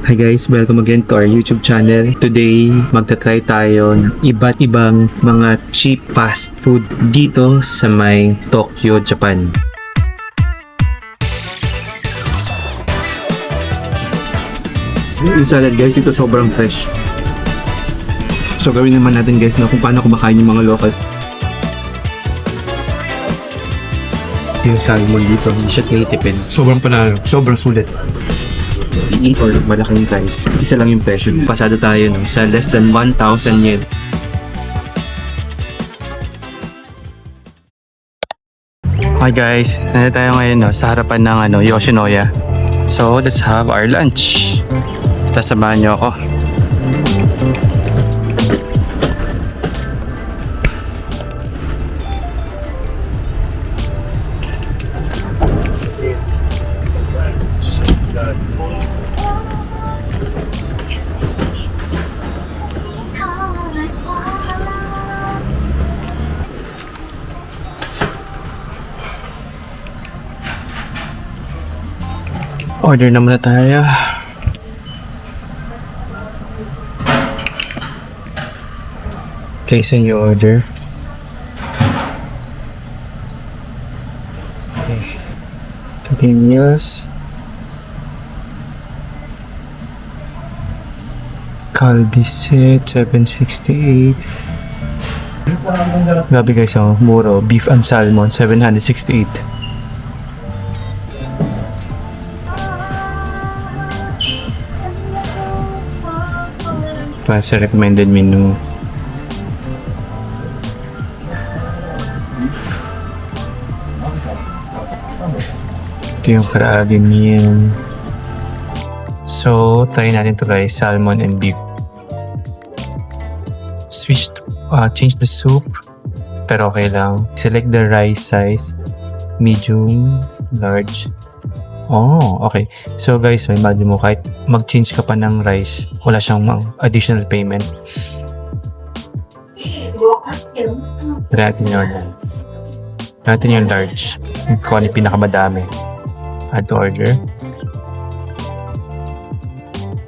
Hi guys, welcome again to our YouTube channel. Today, magta-try tayo ng iba't ibang mga cheap fast food dito sa may Tokyo, Japan. Yung salad guys, ito sobrang fresh. So gawin naman natin guys na kung paano kumakain yung mga locals. Yung salmon dito, hindi siya tinitipid. Sobrang panalo, sobrang sulit. I-eat or malaking price. Isa lang yung presyo. Pasado tayo no, sa less than 1,000 yen. Hi guys, nandito tayo ngayon no, sa harapan ng Yoshinoya. So let's have our lunch. Tapos samahan niyo ako. Order na muna tayo. Place in your order. Okay. 13 meals. Kalbi set, 768. Grabe guys, muro. Beef and salmon, 768. Para sa recommended menu. Ito yung karaage meal. So, try natin to guys, salmon and beef. Switch to, change the soup. Pero okay lang. Select the rice size. Medium, large. Oh, okay. So guys, imagine mo kahit mag-change ka pa ng rice, wala siyang additional payment. Try natin yung large. Kung ano yung pinakamadami. Add to order.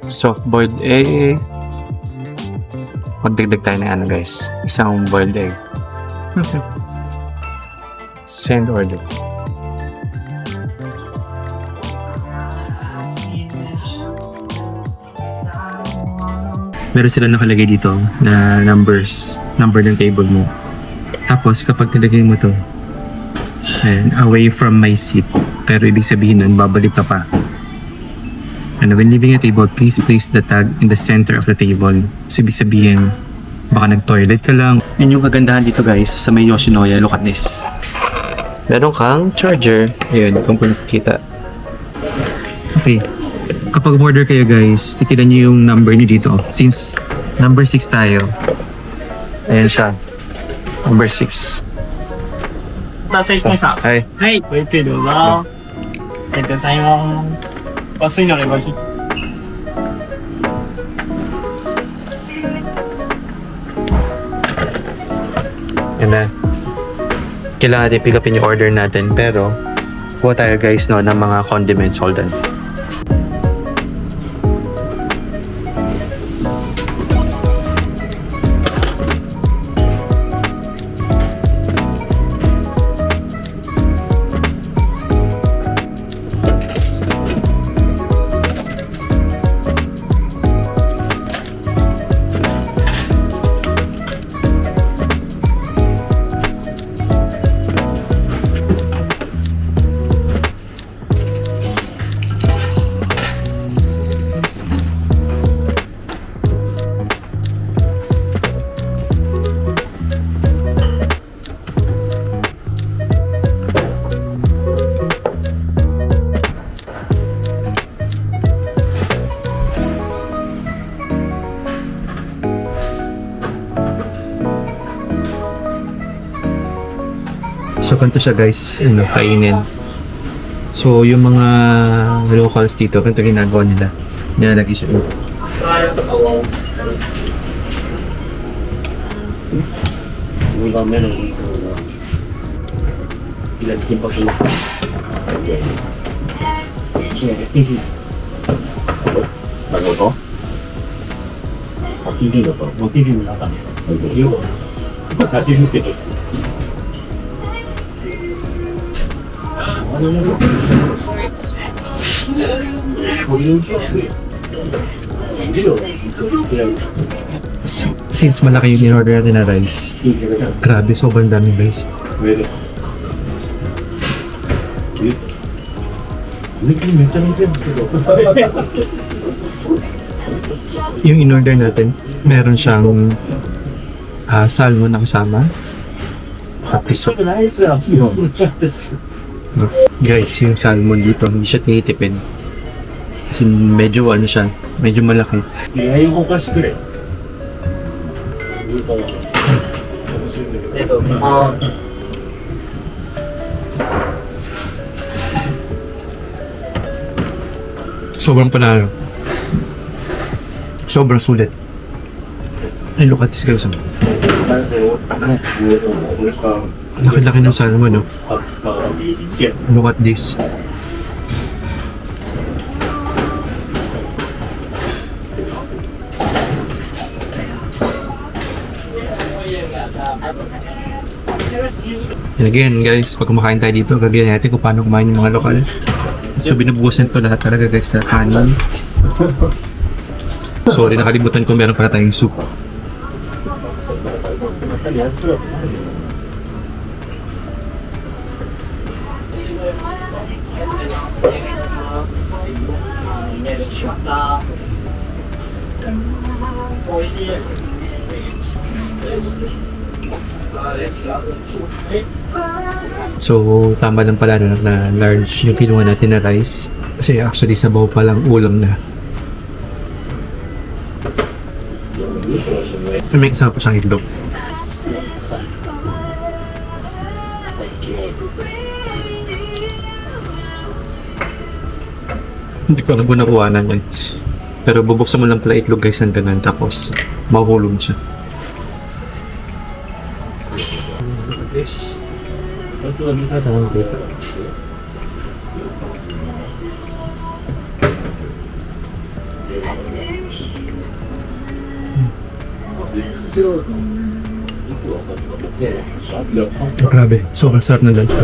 Soft boiled egg. Magdagdag tayo ng guys. Isang boiled egg. Send order. Meron sila nakalagay dito na number ng table mo. Tapos kapag nilagay mo to, and away from my seat, pero ibig sabihin nun, babalik ka pa. And when leaving a table, please place the tag in the center of the table. So ibig sabihin, baka nag-toilet ka lang. Yun yung kagandahan dito guys, sa may Yoshinoya, look at this. Meron kang charger. Ayun, kung nakikita. Okay. Kapag order kayo guys, titignan nyo yung number nyo dito. Since number 6 tayo. Ayan siya. Number 6. お待たせしました。はい。はい、ごゆっくりどうぞ。ありがとうございます。お吸いのレモンティー。Yan na. Kailangan natin pick upin yung order natin. Pero, kuha tayo guys no, ng mga condiments. Hold on. So, ganito siya guys, kainin. So, yung mga locals dito, ganito ginagawa nila. Nilalagay siya. こと焚き火だと、焚き火の中に、火を立ち付けて。Since malaki yung in-order natin na rice, grabe, sobrang dami guys. Yung in-order natin, meron siyang salmon na kasama. Satisok. Guys, yung salmon dito, hindi siya tinitipid. Kasi medyo ano siya, medyo malaki. Sobrang panalo. Sobrang sulit. Ay, look at this guys. Laki-laki ng salmon, no? Look at this. And again guys, pag kumakain tayo dito, gagawin natin kung paano kumain yung mga lokal. So binubuhusan ko lahat talaga guys na kanin. Sorry, nakalimutan ko meron pala tayong soup. So, tama lang pala no, na large yung kinuha natin na rice. Kasi actually sabaw pa lang ulam na. So, may kasama pa siyang itlog. Hindi ko alam kung nakuhanan yan. Pero bubuksan mo lang pala itlog guys ng ganun. Tapos, mahulog siya. This. Saan dito? Grabe, sobrang sarap ng lunch.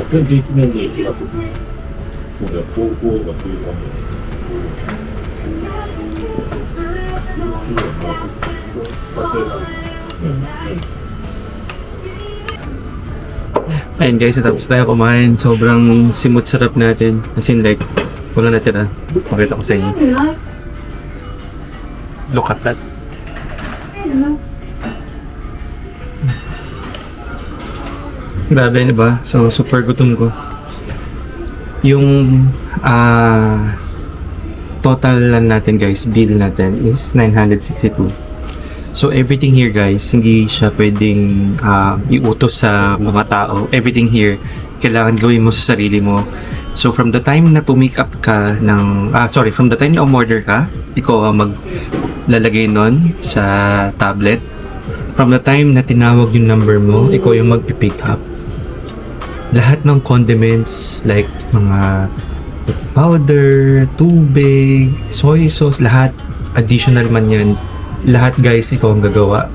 Ayun guys, tapos tayo kumain. Sobrang simut sarap natin. As in like, wala natira. Pakita ko sa inyo. Look at that. Grabe, diba? So, super gutom ko. Yung total lang natin guys, bill natin is 962. So, everything here guys, hindi siya pwedeng iutos sa mga tao. Everything here, kailangan gawin mo sa sarili mo. So, from the time na pumick up ka ng, from the time na umorder ka, ikaw ang maglalagay nun sa tablet. From the time na tinawag yung number mo, ikaw yung magpipick up. Lahat ng condiments, like mga powder, tubig, soy sauce, lahat, additional man yan. Lahat guys, ikaw ang gagawa.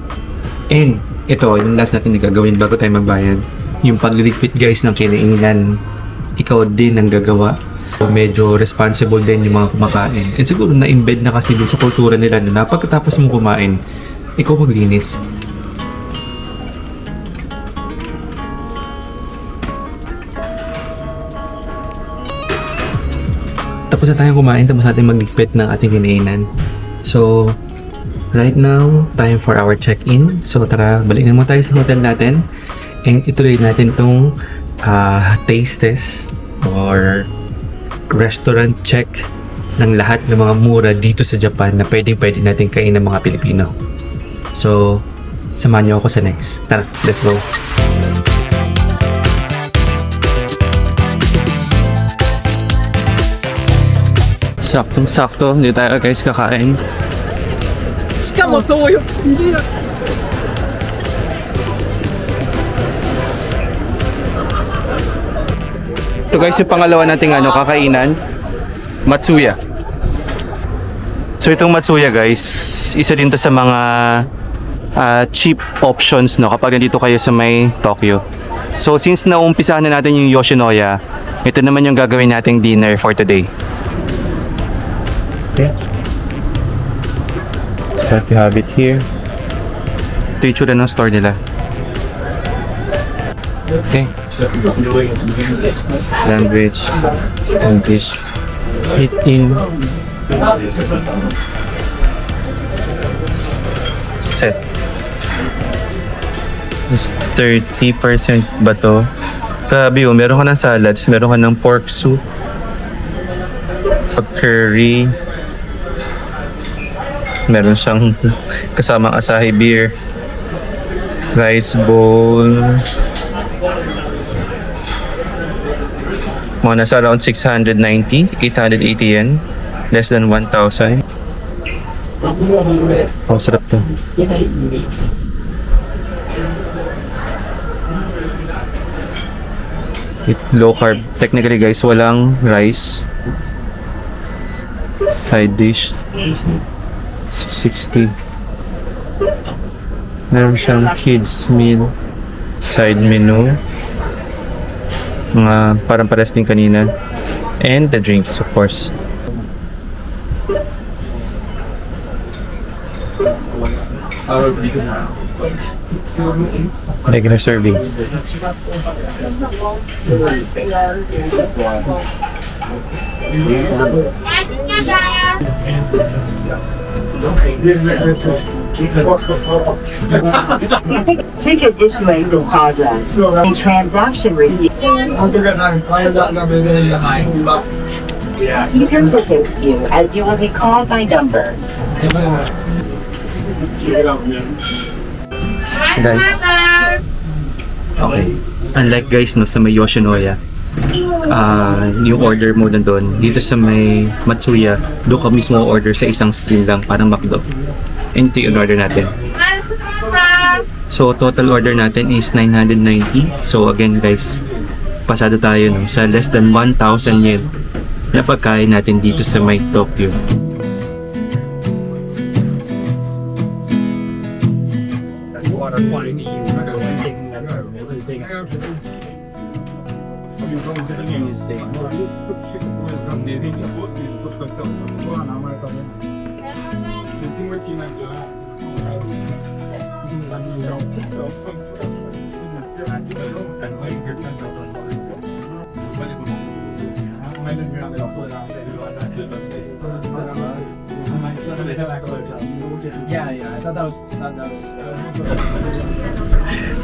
And ito, yung last natin na gagawin bago tayo magbayad. Yung pagliligpit guys ng kinainan, ikaw din ang gagawa. So, medyo responsible din yung mga kumakain. And siguro na-embed na kasi din sa kultura nila na pagkatapos mo kumain, ikaw maglinis. Tapos na tayo kumain, tapos natin magligpit ng ating kinainan. So, right now, time for our check-in. So, tara, balik naman tayo sa hotel natin. And ituloy natin itong taste test or restaurant check ng lahat ng mga mura dito sa Japan na pwede natin kain ng mga Pilipino. So, samahan niyo ako sa next. Tara, let's go! Saktong-sakto, hindi tayo guys kakain. しかもどうよ。Ito guys yung pangalawa nating kakainan, Matsuya. So itong Matsuya guys, isa din to sa mga cheap options no kapag nandito kayo sa may Tokyo. So since naumpisahan na natin yung Yoshinoya, ito naman yung gagawin nating dinner for today. Okay. So you have it here. Ito yung tsura ng store nila. Okay. Language. English. Hit in. Set. Is 30% ba to? Grabe oh, meron ka ng salads, meron ka ng pork soup, curry, meron siyang kasamang Asahi beer, rice bowl, mga nasa around 690, 880 yen, less than 1,000. Oh, sarap to. Low carb. Technically guys, walang rice. Side dish. 660. Meron siyang kids meal. Side menu. Mga parang pares din kanina. And the drinks of course. Regular serving. Ticket issuing in progress. Transaction review. You can ticket view as you will be called by number. Guys. Okay. Unlike guys no sa may Yoshinoya, yung order mo doon dito sa may Matsuya, doon ka mismo order sa isang screen lang, parang McDo. And ito yung order natin. So total order natin is 990. So again guys, pasado tayo no, sa less than 1,000 yen na pagkain natin dito sa may Tokyo.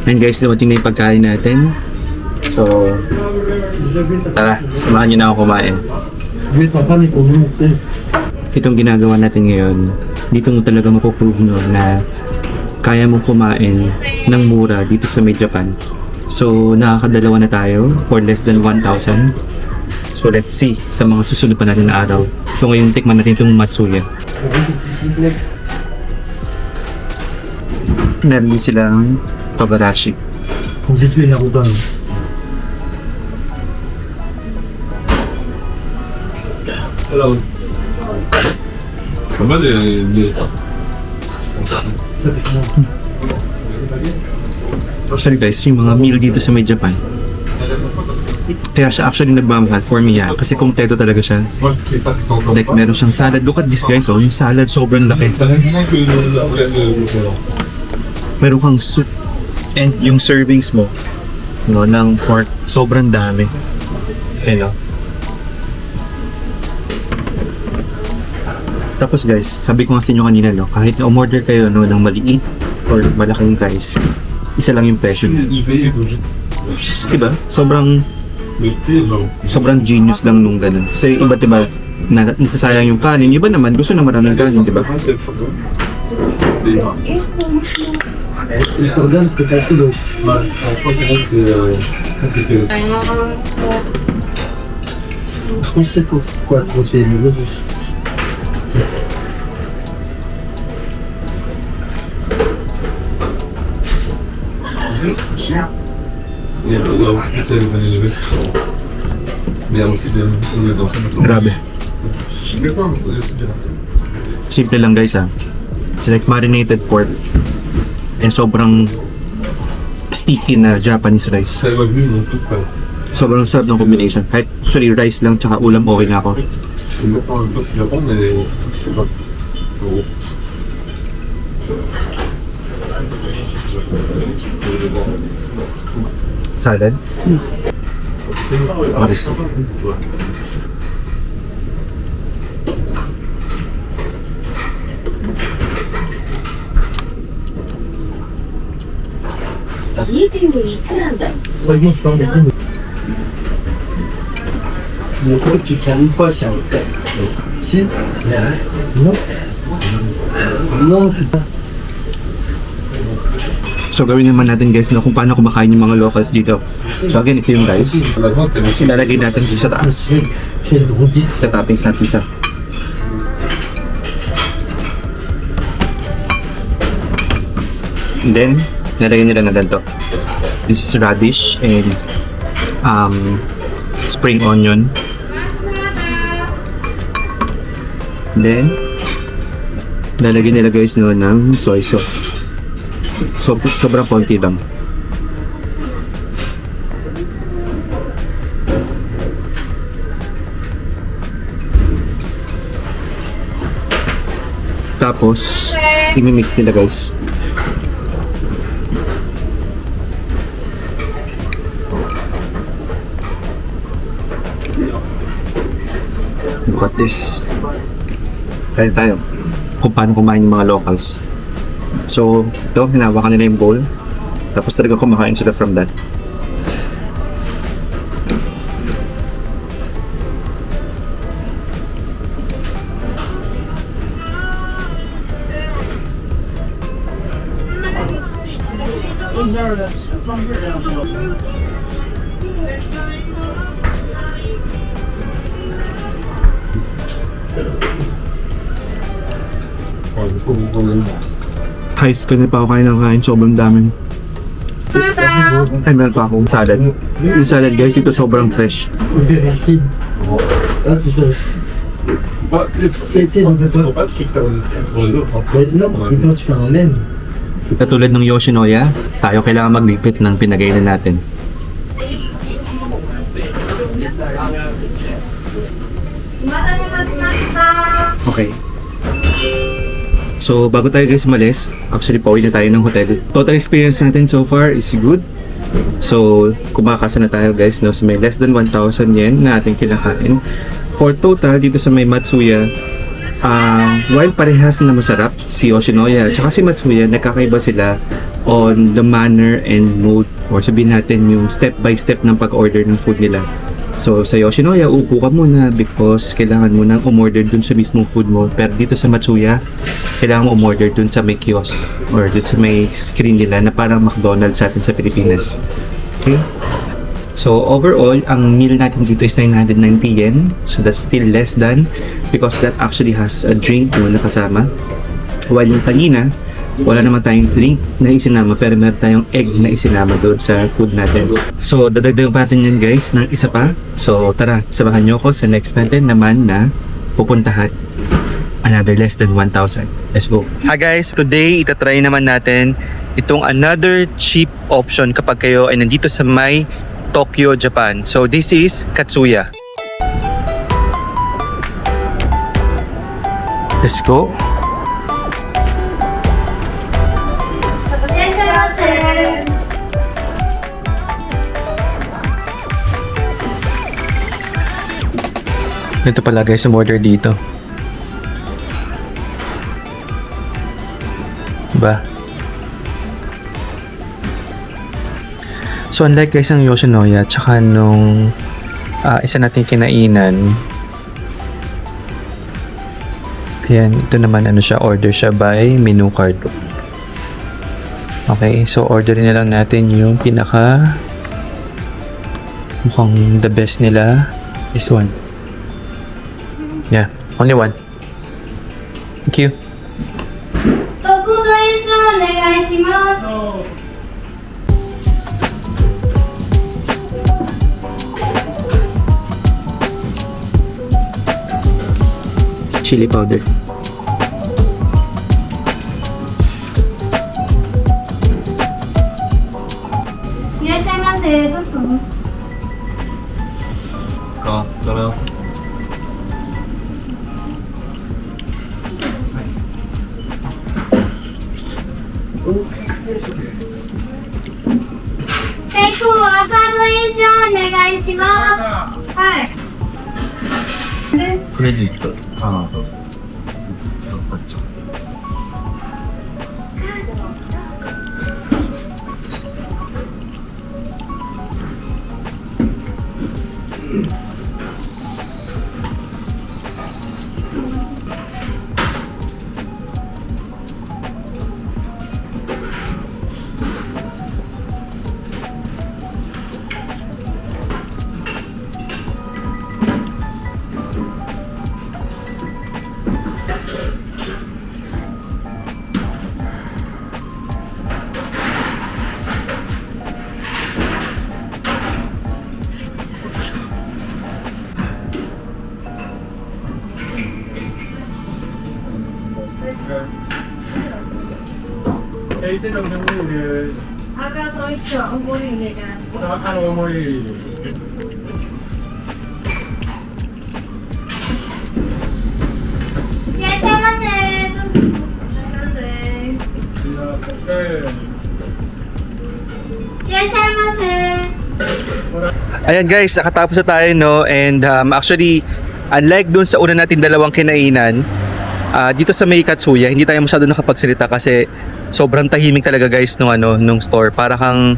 And guys, dumating na yung pagkain natin. So, tara, samahan nyo na ako kumain. Itong ginagawa natin ngayon, dito mo talaga mapuprove no, na kaya mong kumain ng mura dito sa may Japan. So, nakakadalawa na tayo for less than 1,000. So, let's see sa mga susunod pa natin na araw. So, ngayon tikman natin itong Matsuya. Meron din silang Togarashi. Hello. Actually guys, yung mga meal dito sa may Japan, kaya siya actually nagmamahal for me yan kasi kompleto talaga siya. Like meron siyang salad. Look at this guys, oh, yung salad sobrang laki. Meron kang soup and yung servings mo no, ng pork sobrang dami. Ayun, oh. Tapos guys, sabi ko nga sa inyo kanina no, kahit umorder kayo no, ng maliit or malaking guys, isa lang yung presyo. Diba? Sobrang genius lang nung ganun. Kasi iba diba, nasasayang yung kanin. Iba naman, gusto na maraming kanin, diba? Grabe. simple lang guys ha. It's like marinated pork and sobrang sticky na Japanese rice. Sobrang sarap ng combination. Kahit actually rice lang tsaka ulam okay na ako. Salad? Aris. So gawin naman natin guys na kung paano kumakain yung mga locals dito. So again, ito yung guys. Sinalagay natin sa taas. Sa toppings natin sa. And then, nalagyan nila na ganito. This is radish and spring onion. And then, nalagyan nila guys no ng soy sauce. So, sobrang konti lang. Tapos, i-mix nila guys. Look at this. Kaya tayo kung paano kumain yung mga locals. So, ito, hinawakan nila yung bowl. Tapos talaga kumakain sila from that. Guys, kanina pa ako kain ng kain. Sobrang dami. Ay, meron pa akong salad. Yung salad guys, ito sobrang fresh. Katulad ng Yoshinoya, tayo kailangan maglipit ng pinagay na natin. Okay. So, bago tayo guys malis, actually pauwi na tayo ng hotel. Total experience natin so far is good. So, kumakasa na tayo guys, no? So, may less than 1,000 yen na ating kinakain. For total, dito sa may Matsuya, while parehas na masarap, si Yoshinoya at saka si Matsuya, nagkakaiba sila on the manner and mode, or sabihin natin yung step by step ng pag-order ng food nila. So, sa Yoshinoya, upo ka muna because kailangan mo nang umorder dun sa mismong food mo. Pero dito sa Matsuya, kailangan mo umorder dun sa may kiosk or dun sa may screen nila na parang McDonald's sa atin sa Pilipinas. Okay? So, overall, ang meal natin dito is 990 yen. So, that's still less than because that actually has a drink na kasama. While yung kanina, wala naman tayong drink na isinama pero meron tayong egg na isinama doon sa food natin. So, dadagdagan pa natin yan guys ng isa pa. So, tara, samahan nyo ako sa next natin naman na pupuntahan. Another less than 1,000. Let's go. Hi guys, today itatry naman natin itong another cheap option kapag kayo ay nandito sa may Tokyo, Japan. So, this is Katsuya. Let's go. Ito pala guys, umorder dito. Diba? So unlike guys ng Yoshinoya tsaka nung isa nating kinainan, yan, ito naman ano siya, order siya by menu card. Okay, so orderin na lang natin yung pinaka mukhang the best nila, this one. Yeah, only one. Thank you. Chili powder. せどうぞ。 セイコーアカード以上お願いします。はい。 크레딧 하나 더. 맞죠? 에이스 정도는 アカード一丁おごりお願い。 정확한 오모리 いらっしゃいませ。どうぞ。いらっしゃいませ。 Ayan guys, nakatapos na tayo no, and actually unlike dun sa una natin dalawang kinainan, dito sa May Katsuya hindi tayo masyado nakapagsalita kasi sobrang tahimik talaga guys nung store. Para kang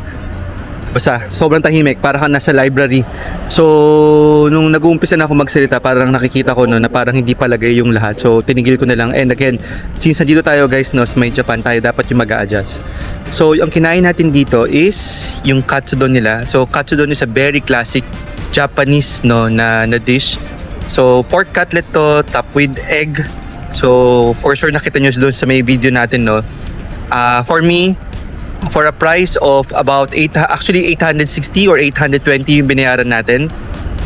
basta sobrang tahimik, para kang nasa library. So nung nag-uumpisa na ako magsalita, parang nakikita ko no na parang hindi palagay yung lahat. So tinigil ko na lang, and again since nandito tayo guys no sa May Japan, tayo dapat yung mag-a-adjust. So yung kinain natin dito is yung katsudon nila. So katsudon is a very classic Japanese no na dish. So pork cutlet to, top with egg. So for sure nakita nyo doon sa may video natin no. For me, for a price of about 860 or 820 yung binayaran natin.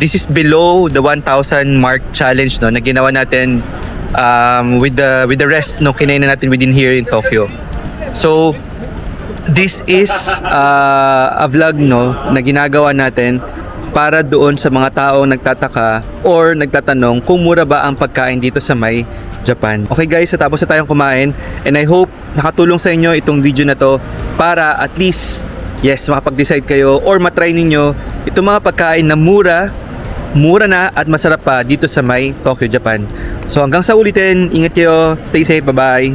This is below the 1,000 mark challenge no na ginawa natin with the rest no kinain na natin within here in Tokyo. So this is a vlog no na ginagawa natin para doon sa mga taong nagtataka or nagtatanong kung mura ba ang pagkain dito sa May Japan. Okay guys, so tapos na tayong kumain, and I hope nakatulong sa inyo itong video na to para at least yes, makapag-decide kayo or matry ninyo itong mga pagkain na mura na at masarap pa dito sa May Tokyo, Japan. So hanggang sa ulitin, ingat kayo, stay safe, bye bye.